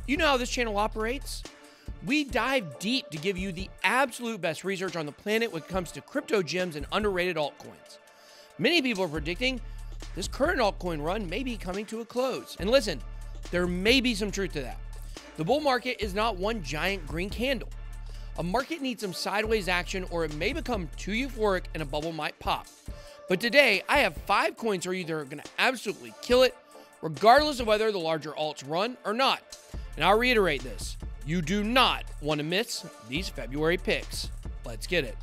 You know how this channel operates. We dive deep to give you the absolute best research on the planet when it comes to crypto gems and underrated altcoins. Many people are predicting this current altcoin run may be coming to a close. And listen, there may be some truth to that. The bull market is not one giant green candle. A market needs some sideways action or it may become too euphoric and a bubble might pop. But today, I have 5 coins that are either going to absolutely kill it, regardless of whether the larger alts run or not. And I'll reiterate this. You do not want to miss these February picks. Let's get it.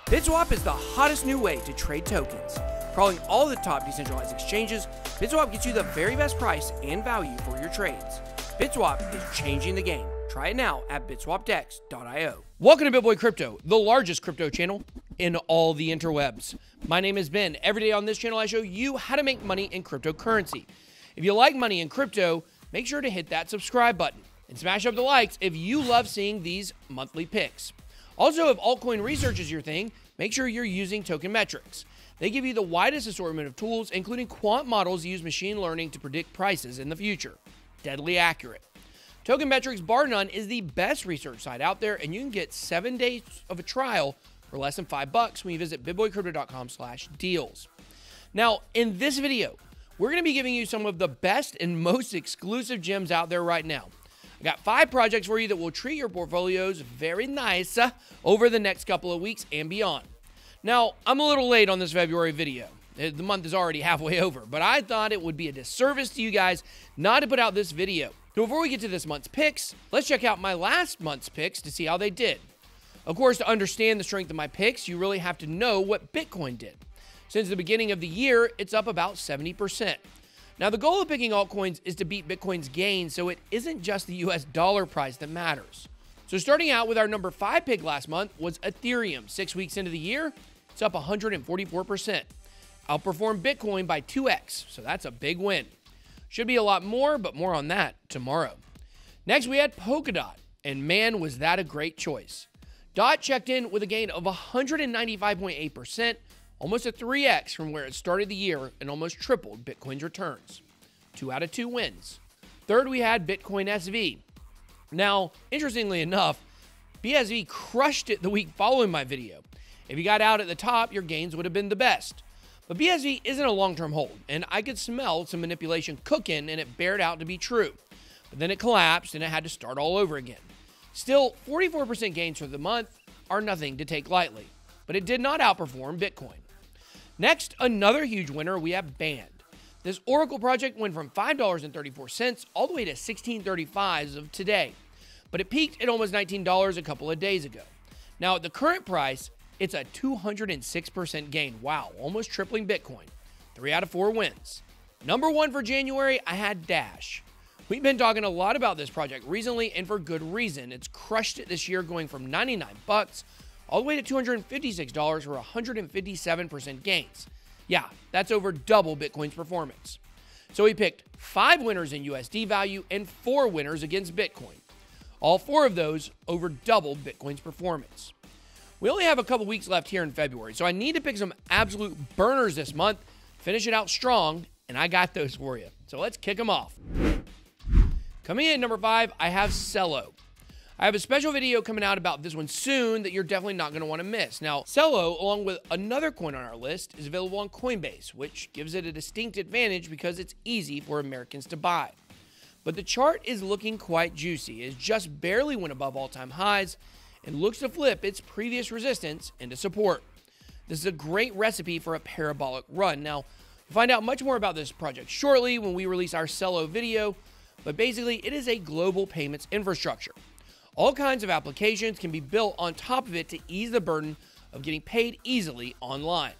BitSwap is the hottest new way to trade tokens. Crawling all the top decentralized exchanges, BitSwap gets you the very best price and value for your trades. BitSwap is changing the game. Try it now at bitswapdex.io. Welcome to BitBoy Crypto, the largest crypto channel in all the interwebs. My name is Ben. Every day on this channel, I show you how to make money in cryptocurrency. If you like money in crypto, make sure to hit that subscribe button and smash up the likes if you love seeing these monthly picks. Also, if altcoin research is your thing, make sure you're using Token Metrics. They give you the widest assortment of tools, including quant models that use machine learning to predict prices in the future. Deadly accurate. Token Metrics, bar none, is the best research site out there, and you can get 7 days of a trial for less than $5 when you visit bitboycrypto.com/deals. Now, in this video, we're going to be giving you some of the best and most exclusive gems out there right now. I got 5 projects for you that will treat your portfolios very nice over the next couple of weeks and beyond. Now, I'm a little late on this February video. The month is already halfway over, but I thought it would be a disservice to you guys not to put out this video. So before we get to this month's picks, let's check out my last month's picks to see how they did. Of course, to understand the strength of my picks, you really have to know what Bitcoin did. Since the beginning of the year, it's up about 70%. Now, the goal of picking altcoins is to beat Bitcoin's gains, so it isn't just the US dollar price that matters. So starting out with our number 5 pick last month was Ethereum. 6 weeks into the year, it's up 144%. Outperformed Bitcoin by 2x, so that's a big win. Should be a lot more, but more on that tomorrow. Next, we had Polkadot, and man, was that a great choice. DOT checked in with a gain of 195.8%, almost a 3x from where it started the year and almost tripled Bitcoin's returns. 2 out of 2 wins. Third, we had Bitcoin SV. Now, interestingly enough, BSV crushed it the week following my video. If you got out at the top, your gains would have been the best. But BSV isn't a long-term hold, and I could smell some manipulation cooking, and it bared out to be true. But then it collapsed, and it had to start all over again. Still, 44% gains for the month are nothing to take lightly, but it did not outperform Bitcoin. Next, another huge winner, we have Band. This Oracle project went from $5.34 all the way to $16.35 as of today, but it peaked at almost $19 a couple of days ago. Now, at the current price, it's a 206% gain. Wow, almost tripling Bitcoin. 3 out of 4 wins. Number 1 for January, I had Dash. We've been talking a lot about this project recently, and for good reason. It's crushed it this year, going from $99 all the way to $256 for 157% gains. Yeah, that's over double Bitcoin's performance. So we picked 5 winners in USD value and 4 winners against Bitcoin. All 4 of those over doubled Bitcoin's performance. We only have a couple weeks left here in February, so I need to pick some absolute burners this month, finish it out strong, and I got those for you. So let's kick them off. Coming in at number 5, I have Celo. I have a special video coming out about this one soon that you're definitely not going to want to miss. Now, Celo, along with another coin on our list, is available on Coinbase, which gives it a distinct advantage because it's easy for Americans to buy. But the chart is looking quite juicy. It just barely went above all-time highs and looks to flip its previous resistance into support. This is a great recipe for a parabolic run. Now, we'll find out much more about this project shortly when we release our Celo video, but basically it is a global payments infrastructure. All kinds of applications can be built on top of it to ease the burden of getting paid easily online.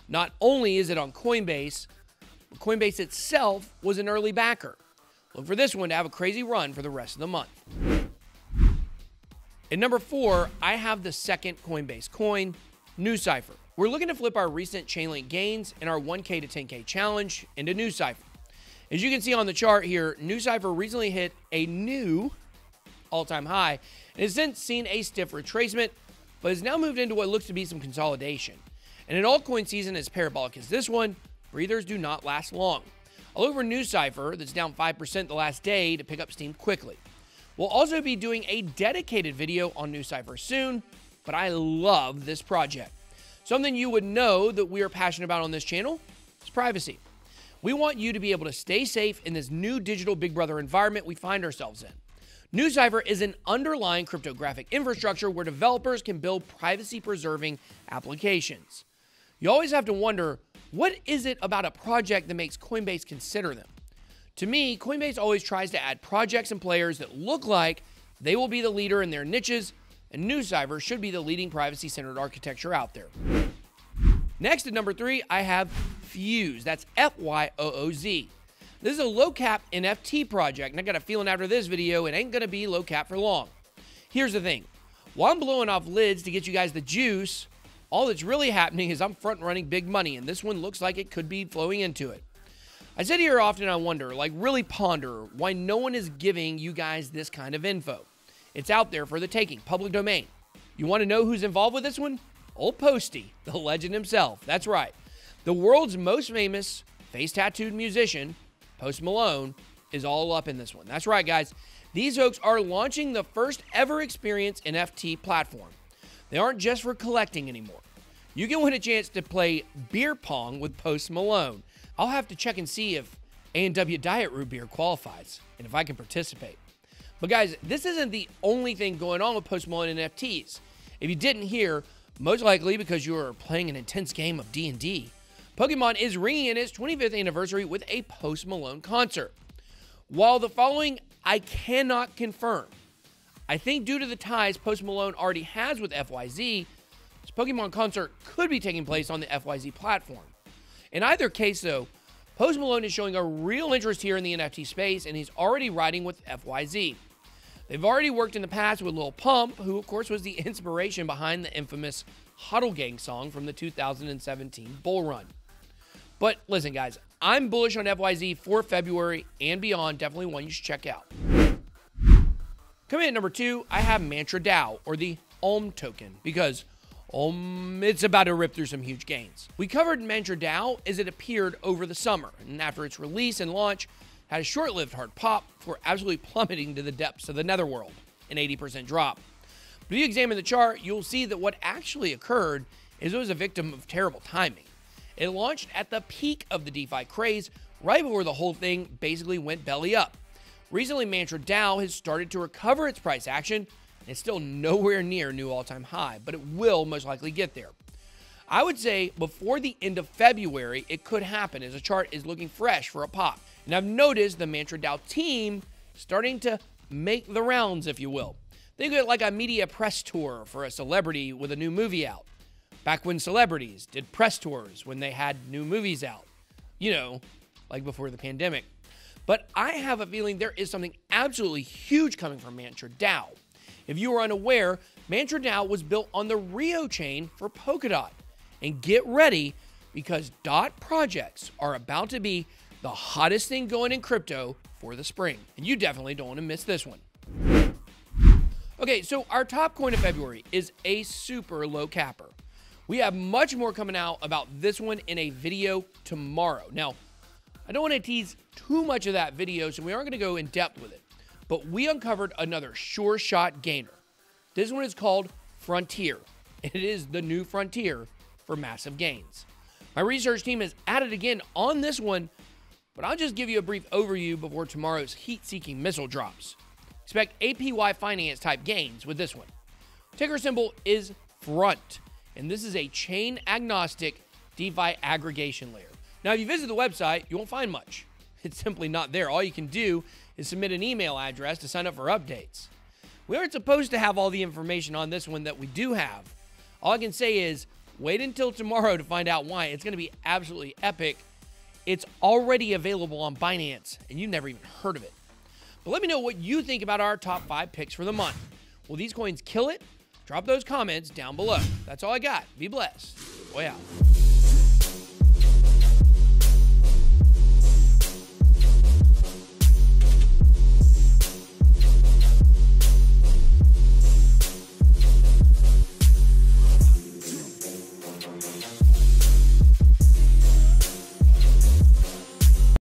Not only is it on Coinbase, but Coinbase itself was an early backer. Look for this one to have a crazy run for the rest of the month. At number 4, I have the second Coinbase coin, NuCipher. We're looking to flip our recent Chainlink gains and our 1K to 10K challenge into NuCipher. As you can see on the chart here, NuCipher recently hit a new all-time high and has since seen a stiff retracement, but has now moved into what looks to be some consolidation. And an altcoin season as parabolic as this one, breathers do not last long. I'll look for NuCipher, that's down 5% the last day, to pick up steam quickly. We'll also be doing a dedicated video on NuCipher soon, but I love this project. Something you would know that we are passionate about on this channel is privacy. We want you to be able to stay safe in this new digital Big Brother environment we find ourselves in. NuCipher is an underlying cryptographic infrastructure where developers can build privacy-preserving applications. You always have to wonder, what is it about a project that makes Coinbase consider them? To me, Coinbase always tries to add projects and players that look like they will be the leader in their niches, and NuCipher should be the leading privacy-centered architecture out there. Next, at number 3, I have FYOOZ. That's FYOOZ. This is a low-cap NFT project, and I got a feeling after this video, it ain't going to be low-cap for long. Here's the thing. While I'm blowing off lids to get you guys the juice, all that's really happening is I'm front-running big money, and this one looks like it could be flowing into it. I sit here often, I wonder, like really ponder, why no one is giving you guys this kind of info. It's out there for the taking, public domain. You want to know who's involved with this one? Old Posty, the legend himself. That's right. The world's most famous face-tattooed musician, Post Malone, is all up in this one. That's right, guys. These folks are launching the first ever experience NFT platform. They aren't just for collecting anymore. You can win a chance to play beer pong with Post Malone. I'll have to check and see if A&W Diet Root Beer qualifies and if I can participate. But guys, this isn't the only thing going on with Post Malone and NFTs. If you didn't hear, most likely because you are playing an intense game of D&D, Pokemon is ringing in its 25th anniversary with a Post Malone concert. While the following I cannot confirm, I think due to the ties Post Malone already has with FYZ, this Pokemon concert could be taking place on the FYZ platform. In either case, though, Post Malone is showing a real interest here in the NFT space, and he's already riding with FYZ. They've already worked in the past with Lil Pump, who, of course, was the inspiration behind the infamous Huddle Gang song from the 2017 Bull Run. But listen, guys, I'm bullish on FYZ for February and beyond. Definitely one you should check out. Coming in at number 2, I have Mantra Dao, or the token, because it's about to rip through some huge gains. We covered Mantra Dao as it appeared over the summer, and after its release and launch, had a short-lived hard pop before absolutely plummeting to the depths of the netherworld, an 80% drop. But if you examine the chart, you'll see that what actually occurred is it was a victim of terrible timing. It launched at the peak of the DeFi craze, right before the whole thing basically went belly up. Recently, Mantra Dao has started to recover its price action. It's still nowhere near new all-time high, but it will most likely get there. I would say before the end of February, it could happen as the chart is looking fresh for a pop. And I've noticed the Mantra Dao team starting to make the rounds, if you will. Think of it like a media press tour for a celebrity with a new movie out. Back when celebrities did press tours when they had new movies out. You know, like before the pandemic. But I have a feeling there is something absolutely huge coming from Mantra Dao. If you are unaware, Mantra Dao was built on the Rio chain for Polkadot. And get ready, because DOT projects are about to be the hottest thing going in crypto for the spring. And you definitely don't want to miss this one. Okay, so our top coin of February is a super low capper. We have much more coming out about this one in a video tomorrow. Now, I don't want to tease too much of that video, so we aren't going to go in depth with it. But we uncovered another sure shot gainer. This one is called Frontier, and it is the new frontier for massive gains. My research team is at it again on this one, but I'll just give you a brief overview before tomorrow's heat-seeking missile drops. Expect APY finance type gains with this one. Ticker symbol is FRONT, and this is a chain agnostic DeFi aggregation layer. Now, if you visit the website, you won't find much. It's simply not there. All you can do is submit an email address to sign up for updates. We aren't supposed to have all the information on this one that we do have. All I can say is wait until tomorrow to find out why. It's going to be absolutely epic. It's already available on Binance, and you've never even heard of it. But let me know what you think about our top 5 picks for the month. Will these coins kill it? Drop those comments down below. That's all I got. Be blessed. Way out.